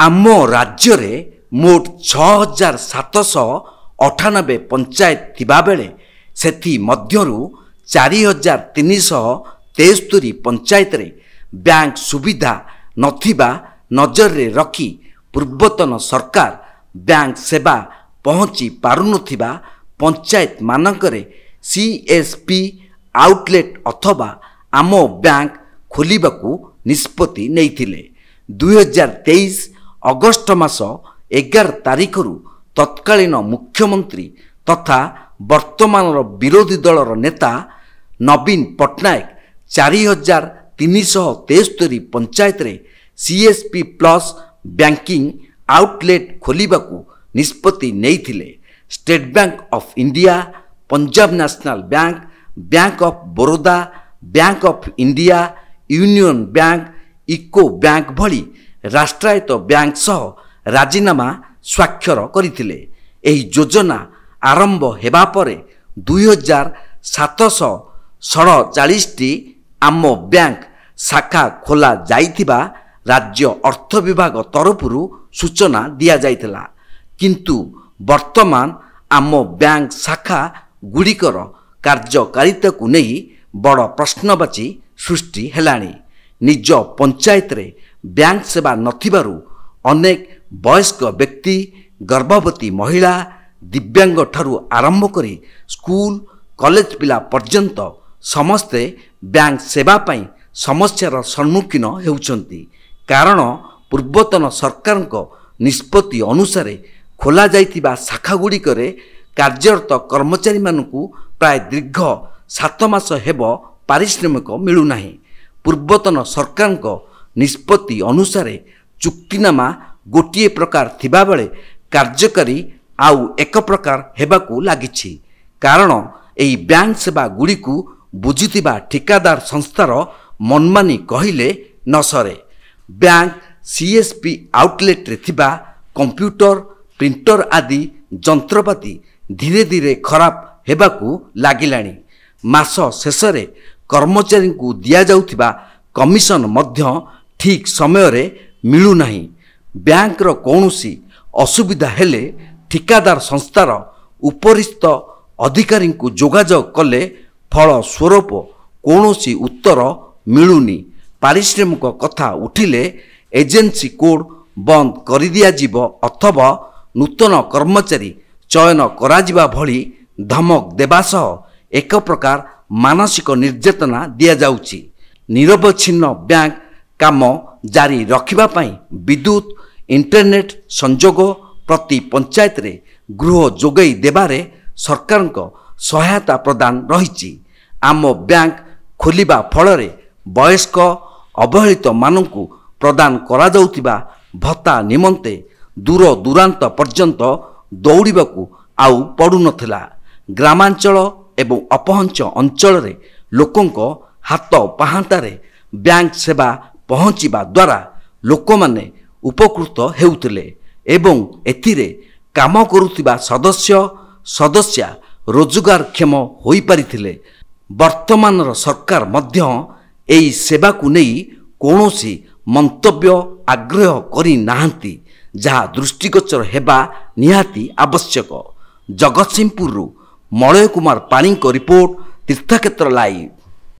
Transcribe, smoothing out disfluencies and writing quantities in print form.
आम राज्य रे मोट 6798 पंचायत थिबा बेले सेथि मध्यरु 4373 पंचायत रे बैंक सुविधा नथिबा नजर रे रखी पूर्वतन सरकार बैंक सेवा पहुँची पारुनथिबा पंचायत मानकरे सीएसपी आउटलेट अथवा आम बैंक खोलिबाकू निष्पत्ति नैथिले। 2023 अगस्ट मास 11 तारिखरु तत्कालीन मुख्यमंत्री तथा वर्तमान विरोधी दलर नेता नवीन पट्टनायक 4373 पंचायत रे सीएसपी प्लस बैंकिंग आउटलेट खोलिबाकू निष्पत्ति नैथिले। State bank of India, Punjab national bank, bank of Baroda, bank of India, union bank, UCO bank भली राष्ट्रायत्त बैंक सह राजीनामा स्वाक्षर करथिले। एही योजना आरंभ हेबा परे 2747 आम बैंक शाखा खोला जाइथिबा राज्य अर्थ विभाग तरफरु सूचना दिया जाइथिला। किंतु वर्तमान आम बैंक शाखा गुड़िकर कार्यकारिता को नहीं बड़ प्रश्नवाची सृष्टि हेलानी। निज पंचायत रे बैंक सेवा नथिबारु अनेक वयस्क व्यक्ति, गर्भवती महिला, दिव्यांग ठारू आरंभ करी स्कूल कॉलेज पिला पर्यंत समस्ते बैंक सेवा पाई समस्यार सम्मुखीन हेउचंती। कारण पूर्वतन सरकार निष्पत्ति अनुसार खोला जाइतिबा शाखा गुड़िकरे कार्यरत कर्मचारी मानकू प्राय दीर्घ 7 मास हेब पारिश्रमिक मिलुनाही। पूर्वतन सरकार निष्पत्ति अनुसार चुक्तिनामा गोटे प्रकार थिबा बेले कार्यकारी आउ एक प्रकार हेबाकू लागिछि। कारण एही बैंक सेवा गुड़िकू बुझुथिबा ठिकादार संस्थार मनमानी कहिले न सरे। बैंक सीएसपी आउटलेट रे थिबा कंप्यूटर, प्रिंटर आदि जंत्रपाती धीरे धीरे खराब हेबाकू लागिलाणी। मास शेषरे कर्मचारी को दिया जाउथिबा कमिशन मध्य ठीक समय रे मिलु नाही। बैंक रो कौनसी असुविधा हेले ठिकादार संस्थार उपरिस्थ अधिकारी को जोगाजोग कले फल स्वरूप कौनसी उत्तर मिलुनी। पारिश्रमिक कथा उठिले एजेंसी कोड बंद कर दिया जीवो अथवा नूतन कर्मचारी चयन कराजिबा भली धमक देबा सह एक प्रकार मानसिक निर्यातना दिया जाउची। निरवच्छिन्न बैंक काम जारी रखिबा पई विद्युत इंटरनेट संजोग प्रति पंचायत रे गृह जोगई देबारे सरकार सहायता प्रदान रहिछि। आम बैंक खोलिबा फलरे वयस्क अवहेलित मानकू प्रदान करा जाउतिबा भत्ता निमंते दूर दूरांत पर्यंत दौड़ाकू आउ पड़ू नथिला। ग्रामांचल एवं अपहंच अंचल रे लोकंक हाथ पाहांतारे बैंक सेवा पहुँचीबा द्वारा लोक माने उपकृत हेउथिले एवं एथिरे काम करुथिबा सदस्या रोजगारक्षम होई पारिथिले। वर्तमान सरकार मध्य एई सेवा को नहीं कौनसी मंतव्य आग्रह करी नाहंती, जहा दृष्टिगोचर हेबा निहाती आवश्यक। जगतसिंहपुर मलय कुमार पाणी को रिपोर्ट, तीर्थक्षेत्र लाइव।